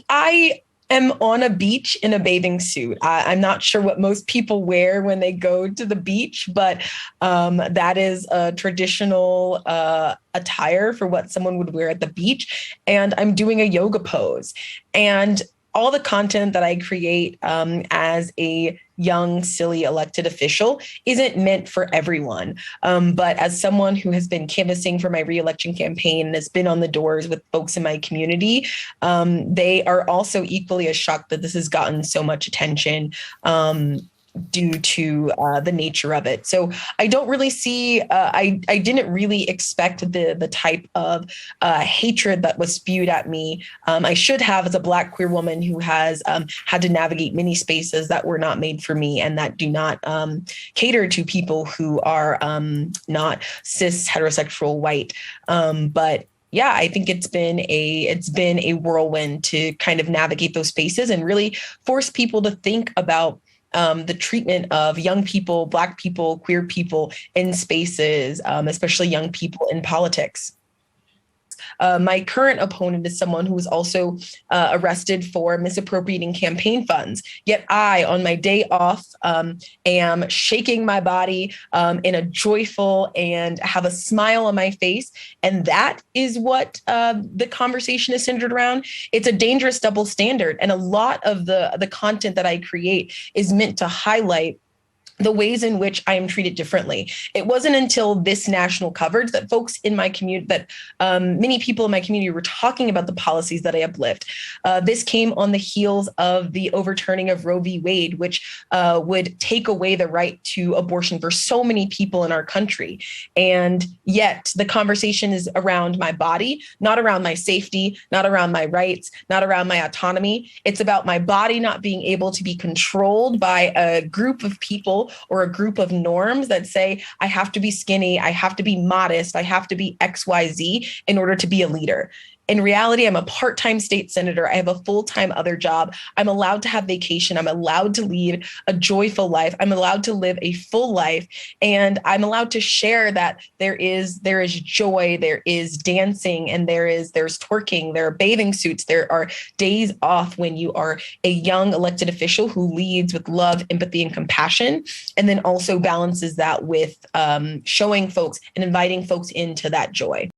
I am on a beach in a bathing suit. I'm not sure what most people wear when they go to the beach, but that is a traditional attire for what someone would wear at the beach. And I'm doing a yoga pose. And all the content that I create as a young, silly elected official isn't meant for everyone. But as someone who has been canvassing for my reelection campaign and has been on the doors with folks in my community, they are also equally as shocked that this has gotten so much attention. Due to the nature of it. So I don't really see, I didn't really expect the type of hatred that was spewed at me. I should have, as a Black queer woman who has had to navigate many spaces that were not made for me and that do not cater to people who are not cis heterosexual white. But yeah, I think it's been a whirlwind to kind of navigate those spaces and really force people to think about the treatment of young people, Black people, queer people in spaces, especially young people in politics. My current opponent is someone who was also arrested for misappropriating campaign funds. Yet I, on my day off, am shaking my body in a joyful and have a smile on my face. And that is what the conversation is centered around. It's a dangerous double standard. And a lot of the content that I create is meant to highlight the ways in which I am treated differently. It wasn't until this national coverage that folks in my community, that many people in my community were talking about the policies that I uplift. This came on the heels of the overturning of Roe v. Wade, which would take away the right to abortion for so many people in our country. And yet the conversation is around my body, not around my safety, not around my rights, not around my autonomy. It's about my body not being able to be controlled by a group of people or a group of norms that say, I have to be skinny, I have to be modest, I have to be XYZ in order to be a leader. In reality, I'm a part-time state senator. I have a full-time other job. I'm allowed to have vacation. I'm allowed to lead a joyful life. I'm allowed to live a full life. And I'm allowed to share that there is joy, there is dancing, and there's twerking, there are bathing suits, there are days off when you are a young elected official who leads with love, empathy, and compassion, and then also balances that with showing folks and inviting folks into that joy.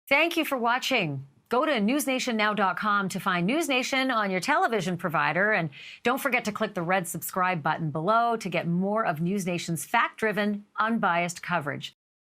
Thank you for watching. Go to newsnationnow.com to find NewsNation on your television provider. And don't forget to click the red subscribe button below to get more of NewsNation's fact-driven, unbiased coverage.